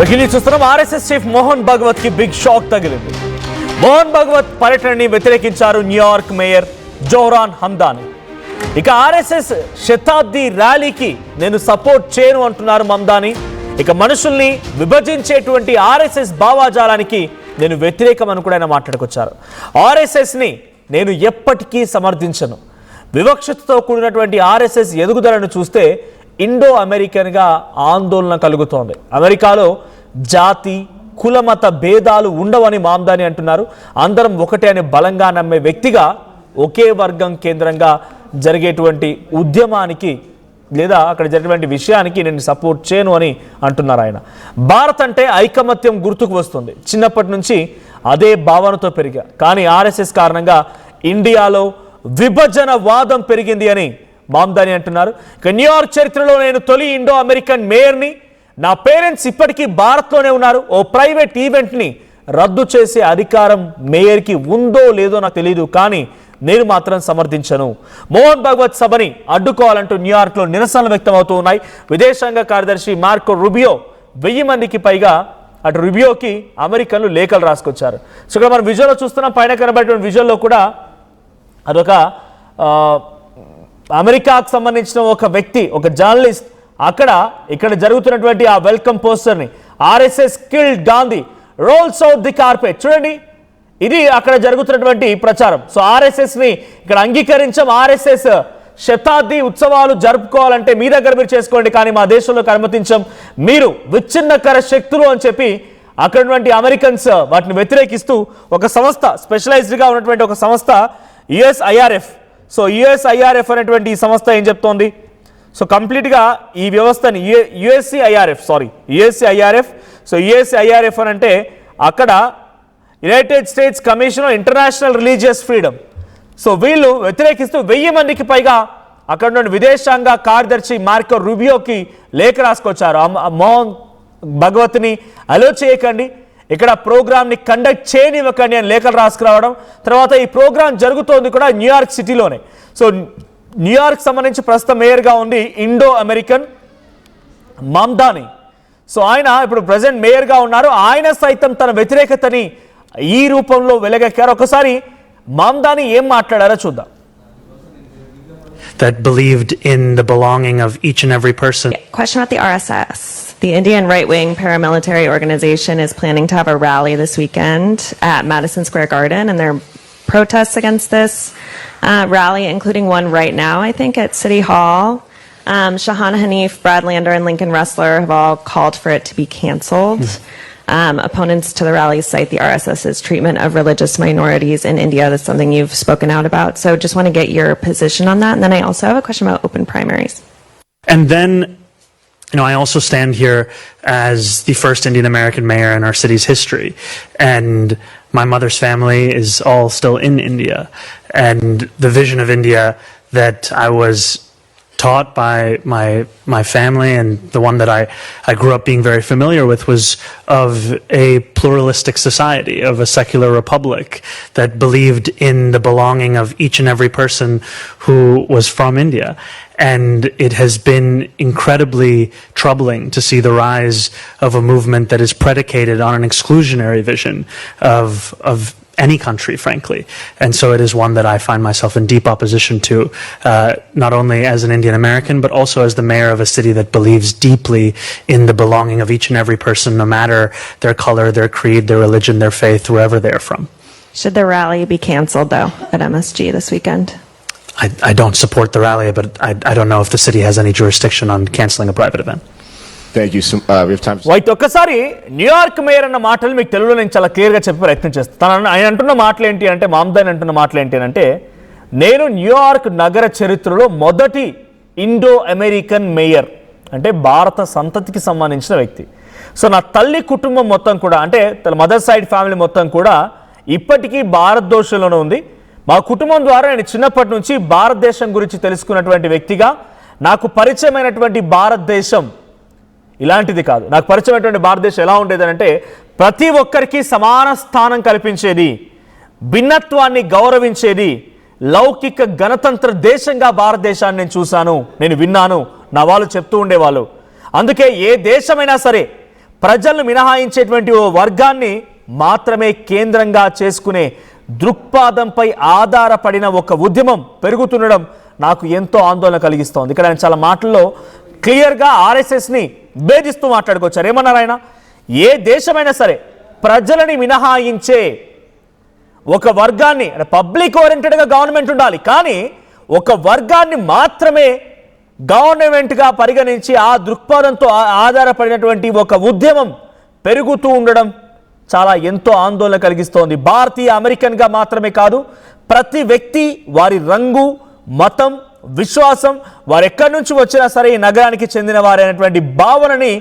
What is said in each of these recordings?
అఖిలి చూస్తున్నాం. RSS chief Mohan Bhagwat కి big shock తగిలింది. మోహన్ భగవత్ పర్యటనని వ్యతిరేకించారు న్యూయార్క్ మేయర్ జోహ్రాన్ హమ్దాని. ఇక ఆర్ఎస్ఎస్ శతాబ్ది ర్యాలీకి నేను సపోర్ట్ చేయను అంటున్నారు మమ్దాని. ఇక మనుషుల్ని విభజించేటువంటి ఆర్ఎస్ఎస్ భావాజాలానికి నేను వ్యతిరేకం అని కూడా ఆయన మాట్లాడుకొచ్చారు. ఆర్ఎస్ఎస్ని నేను ఎప్పటికీ సమర్థించను. వివక్షతతో కూడినటువంటి ఆర్ఎస్ఎస్ ఎదుగుదలను చూస్తే ఇండో అమెరికన్గా ఆందోళన కలుగుతోంది. అమెరికాలో జాతి కులమత భేదాలు ఉండవని మమ్దాని అంటున్నారు. అందరం ఒకటే అని బలంగా నమ్మే వ్యక్తిగా ఒకే వర్గం కేంద్రంగా జరిగేటువంటి ఉద్యమానికి లేదా అక్కడ జరిగినటువంటి విషయానికి నేను సపోర్ట్ చేయను అని అంటున్నారు ఆయన. భారత్ అంటే ఐకమత్యం గుర్తుకు వస్తుంది. చిన్నప్పటి నుంచి అదే భావనతో పెరిగా. కానీ ఆర్ఎస్ఎస్ కారణంగా ఇండియాలో విభజన వాదం పెరిగింది అని మమ్దాని అంటున్నారు. ఇక న్యూయార్క్ చరిత్రలో నేను తొలి ఇండో అమెరికన్ మేయర్ని. నా పేరెంట్స్ ఇప్పటికీ భారత్లోనే ఉన్నారు. ఓ ప్రైవేట్ ఈవెంట్ని రద్దు చేసే అధికారం మేయర్కి ఉందో లేదో నాకు తెలియదు, కానీ నేను మాత్రం సమర్థించను. మోహన్ భగవత్ సభని అడ్డుకోవాలంటూ న్యూయార్క్లో నిరసనలు వ్యక్తమవుతూ ఉన్నాయి. విదేశాంగ కార్యదర్శి మార్కో రూబియో 1000 మందికి పైగా అటు రూబియోకి అమెరికన్లు లేఖలు రాసుకొచ్చారు. సో ఇక్కడ మనం విజువల్లో చూస్తున్నాం. పైన కనబడేటువంటి విజువల్లో కూడా అదొక అమెరికాకు సంబంధించిన ఒక వ్యక్తి, ఒక జర్నలిస్ట్ ఇక్కడ జరుగుతున్నటువంటి ఆ వెల్కమ్ పోస్టర్ని RSS killed Gandhi rolls out the carpet చూడండి. ఇది అక్కడ జరుగుతున్నటువంటి ప్రచారం. సో ఆర్ఎస్ఎస్ని ఇక్కడ అంగీకరించాం. ఆర్ఎస్ఎస్ శతాబ్ది ఉత్సవాలు జరుపుకోవాలంటే మీ దగ్గర మీరు చేసుకోండి, కానీ మా దేశంలోకి అనుమతించాం. మీరు విచ్ఛిన్నకర శక్తులు అని చెప్పి అక్కడ ఉన్నటువంటి అమెరికన్స్ వాటిని వ్యతిరేకిస్తూ ఒక సంస్థ, స్పెషలైజ్డ్గా ఉన్నటువంటి ఒక సంస్థ యుఎస్ఐఆర్ఎఫ్. సో యుఎస్ఐఆర్ఎఫ్ అనేటువంటి ఈ సంస్థ ఏం చెప్తోంది? సో కంప్లీట్గా ఈ వ్యవస్థని యుఎస్సిఐఆర్ఎఫ్ సో యుఎస్సిఐఆర్ఎఫ్ అని అంటే అక్కడ United states commission on international religious freedom. So వీళ్ళు వ్యతిరేకిస్తూ 1000 మందికి పైగా అక్కడ నుండి విదేశాంగ కార్యదర్శి మార్కో రూబియోకి లేఖ రాసుకొచ్చారు. మోహన్ భగవత్ని అలో చేయకండి, ఇక్కడ ప్రోగ్రామ్ని కండక్ట్ చేయనివ్వకండి అని లేఖలు రాసుకురావడం. తర్వాత ఈ ప్రోగ్రాం జరుగుతోంది కూడా న్యూయార్క్ సిటీలోనే. సో న్యూయార్క్ సంబంధించి ప్రస్తుతం మేయర్గా ఉంది ఇండో అమెరికన్ మమ్దాని. సో ఆయన ఇప్పుడు ప్రజెంట్ మేయర్గా ఉన్నారు. ఆయన సైతం తన వ్యతిరేకతని ఈ రూపంలో వెలగెక్కారు. ఒకసారి మమ్దాని ఏం మాట్లాడారో చూద్దాం. That believed in the belonging of each and every person. Question about the RSS. The Indian right-wing paramilitary organization is planning to have a rally this weekend at Madison Square Garden, and there are protests against this rally, including one right now, I think, at City Hall. Shahana Hanif, Brad Lander, and Lincoln Ressler have all called for it to be canceled. Opponents to the rally cite the RSS's treatment of religious minorities in India. That's something you've spoken out about. So just want to get your position on that. And then I also have a question about open primaries. And then, I also stand here as the first Indian American mayor in our city's history. And my mother's family is all still in India. And the vision of India that I was taught by my family, and the one that I grew up being very familiar with, was of a pluralistic society, of a secular republic that believed in the belonging of each and every person who was from India. And it has been incredibly troubling to see the rise of a movement that is predicated on an exclusionary vision of any country, frankly. And so it is one that I find myself in deep opposition to, not only as an Indian American, but also as the mayor of a city that believes deeply in the belonging of each and every person, no matter their color, their creed, their religion, their faith, wherever they're from. Should the rally be canceled, though, at MSG this weekend? I don't support the rally, but I don't know if the city has any jurisdiction on canceling a private event. Thank you. We have time. White ఒక్కసారి New York mayor అన్న మాటలు మీకు తెలుగులో నేను చాలా క్లియర్గా చెప్పి ప్రయత్నం చేస్తాను. ఆయన అంటున్న మాటలు ఏంటి అంటే, మమ్దాని అంటున్న మాటలు ఏంటి అంటే, నేను న్యూయార్క్ నగర చరిత్రలో మొదటి ఇండో అమెరికన్ మేయర్, అంటే భారత సంతతికి సంబంధించిన వ్యక్తి. సో నా తల్లి కుటుంబం మొత్తం కూడా, అంటే మదర్ సైడ్ ఫ్యామిలీ మొత్తం కూడా ఇప్పటికీ భారతదేశంలోనే ఉంది. మా కుటుంబం ద్వారా నేను చిన్నప్పటి నుంచి భారతదేశం గురించి తెలుసుకున్నటువంటి వ్యక్తిగా, నాకు పరిచయమైనటువంటి భారతదేశం ఇలాంటిది కాదు. నాకు పరిచయమైనటువంటి భారతదేశం ఎలా ఉండేదనంటే, ప్రతి ఒక్కరికి సమాన స్థానం కల్పించేది, భిన్నత్వాన్ని గౌరవించేది, లౌకిక గణతంత్ర దేశంగా భారతదేశాన్ని నేను చూశాను, నేను విన్నాను, నా వాళ్ళు చెప్తూ ఉండేవాళ్ళు. అందుకే ఏ దేశమైనా సరే ప్రజలను మినహాయించేటువంటి ఓ వర్గాన్ని మాత్రమే కేంద్రంగా చేసుకునే దృక్పాథంపై ఆధారపడిన ఒక ఉద్యమం పెరుగుతుండడం నాకు ఎంతో ఆందోళన కలిగిస్తోంది. ఇక్కడ ఆయన చాలా మాటల్లో క్లియర్గా ఆర్ఎస్ఎస్ని భేదిస్తూ మాట్లాడుకొచ్చారు. ఏమన్నారు ఆయన? ఏ దేశమైనా సరే ప్రజలని మినహాయించే ఒక వర్గాన్ని, పబ్లిక్ ఓరియంటెడ్గా గవర్నమెంట్ ఉండాలి, కానీ ఒక వర్గాన్ని మాత్రమే గవర్నమెంట్గా పరిగణించి ఆ దృక్పథంతో ఆధారపడినటువంటి ఒక ఉద్యమం పెరుగుతూ ఉండడం చాలా ఎంతో ఆందోళన కలిగిస్తోంది. భారతీయ అమెరికన్గా మాత్రమే కాదు, ప్రతి వ్యక్తి వారి రంగు, మతం, విశ్వాసం, వారు ఎక్కడి నుంచి వచ్చినా సరే ఈ నగరానికి చెందిన వారైనటువంటి భావనని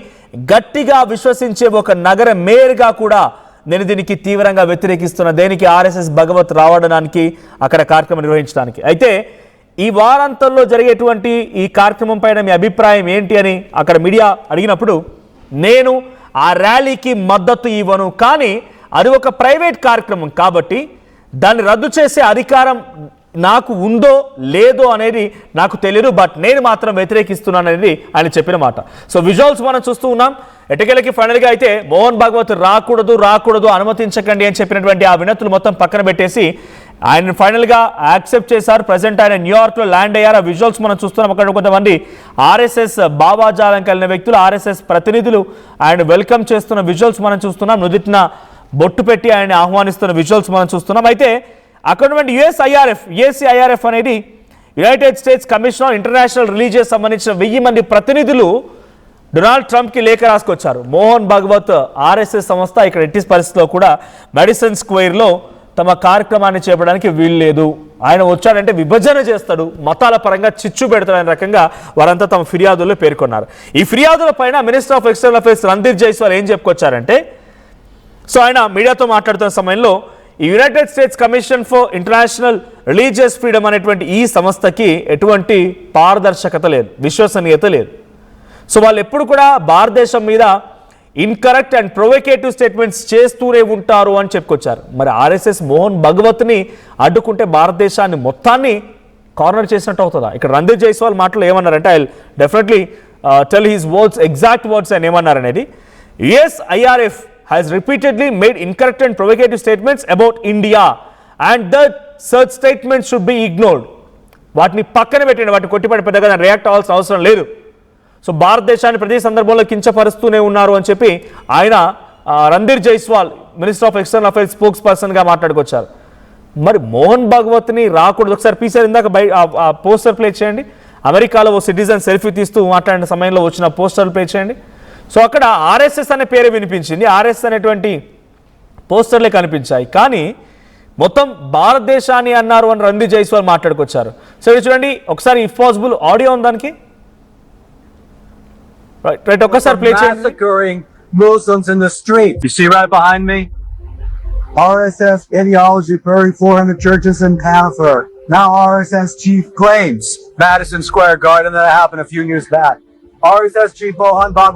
గట్టిగా విశ్వసించే ఒక నగర మేయర్గా కూడా నేను దీనికి తీవ్రంగా వ్యతిరేకిస్తున్న. దేనికి? ఆర్ఎస్ఎస్ భగవత్ రావడానికి, అక్కడ కార్యక్రమం నిర్వహించడానికి. అయితే ఈ వారాంతంలో జరిగేటువంటి ఈ కార్యక్రమం పైన మీ అభిప్రాయం ఏంటి అని అక్కడ మీడియా అడిగినప్పుడు, నేను ఆ ర్యాలీకి మద్దతు ఇవ్వను, కానీ అది ఒక ప్రైవేట్ కార్యక్రమం కాబట్టి దాన్ని రద్దు చేసే అధికారం నాకు ఉందో లేదో అనేది నాకు తెలియదు, బట్ నేను మాత్రం వ్యతిరేకిస్తున్నాను అనేది ఆయన చెప్పిన మాట. సో విజువల్స్ మనం చూస్తూ ఉన్నాం. ఎటకేలకి ఫైనల్గా అయితే మోహన్ భాగవత్ రాకూడదు అనుమతించకండి అని చెప్పినటువంటి ఆ వినతులు మొత్తం పక్కన పెట్టేసి ఆయన ఫైనల్గా యాక్సెప్ట్ చేశారు. ప్రజెంట్ ఆయన న్యూయార్క్లో ల్యాండ్ అయ్యారు. ఆ విజువల్స్ మనం చూస్తున్నాం. అక్కడ కొంతమంది ఆర్ఎస్ఎస్ భావాజాలం కలిగిన వ్యక్తులు, ఆర్ఎస్ఎస్ ప్రతినిధులు ఆయన వెల్కమ్ చేస్తున్న విజువల్స్ మనం చూస్తున్నాం. నుదిటిన బొట్టు పెట్టి ఆయన ఆహ్వానిస్తున్న విజువల్స్ మనం చూస్తున్నాం. అయితే అక్కడ యుఎస్ఐఆర్ఎఫ్ అనేది United states commission on international religious సంబంధించిన 1000 మంది ప్రతినిధులు డొనాల్డ్ ట్రంప్కి లేఖ రాసుకొచ్చారు. మోహన్ భాగవత్ ఆర్ఎస్ఎస్ సంస్థ ఇక్కడ ఎట్టి పరిస్థితిలో కూడా మెడిసన్ స్క్వేర్లో తమ కార్యక్రమాన్ని చేపడానికి వీల్లేదు, ఆయన వచ్చాడంటే విభజన చేస్తాడు, మతాల పరంగా చిచ్చు పెడతాడు అనే రకంగా వారంతా తమ ఫిర్యాదుల్లో పేర్కొన్నారు. ఈ ఫిర్యాదుల పైన minister of external affairs Randhir Jaiswal ఏం చెప్పుకొచ్చారంటే, సో ఆయన మీడియాతో మాట్లాడుతున్న సమయంలో ఈ United states commission for international religious freedom అనేటువంటి ఈ సంస్థకి ఎటువంటి పారదర్శకత లేదు, విశ్వసనీయత లేదు. సో వాళ్ళు ఎప్పుడు కూడా భారతదేశం మీద ఇన్కరెక్ట్ అండ్ ప్రొవోకేటివ్ స్టేట్మెంట్స్ చేస్తూనే ఉంటారు అని చెప్పుకొచ్చారు. మరి ఆర్ఎస్ఎస్ మోహన్ భగవత్ని అడ్డుకుంటే భారతదేశాన్ని మొత్తాన్ని కార్నర్ చేసినట్టు అవుతుందా? ఇక్కడ రణ్ధీర్ జైస్వాల్ మాటలు ఏమన్నారంటే, I definitely tell his words, exact words అని ఏమన్నారనేది. యుఎస్ఐఆర్ఎఫ్ has repeatedly made incorrect and provocative statements about India and that such statements should be ignored. వాటిని పక్కన పెట్టండి, వాటిని కొట్టిపడి పెద్దగా రియాక్ట్ అవ్వాల్సిన అవసరం లేదు. సో భారతదేశాన్ని ప్రతి సందర్భంలో కించపరుస్తూనే ఉన్నారు అని చెప్పి ఆయన Randhir Jaiswal minister of external affairs spokes పర్సన్గా మాట్లాడుకొచ్చారు. మరి మోహన్ భాగవత్ని రాకూడదు. ఒకసారి పీసర్ ఇందాక పోస్టర్ ప్లే చేయండి. అమెరికాలో ఓ సిటిజన్ సెల్ఫీ తీస్తూ మాట్లాడిన సమయంలో వచ్చిన పోస్టర్ ప్లే చేయండి. సో అక్కడ ఆర్ఎస్ఎస్ అనే పేరు వినిపించింది, ఆర్ఎస్ అనేటువంటి పోస్టర్లే కనిపించాయి, కానీ మొత్తం భారతదేశాన్ని అన్నారు అని రణ్ధీర్ జైస్వాల్ మాట్లాడుకొచ్చారు. సో ఇది చూడండి ఒకసారి, ఇఫ్ పాసిబుల్ ఆడియో ఉంది దానికి, రైట్ ఒక్కసారి ప్లే చేయండి. Massacring Muslims in the street. You see right behind me? RSS ideology buried 400 churches in Hanford. Now RSS chief claims Madison Square Garden that happened a few years back. RSS chief Mohan Bhagwat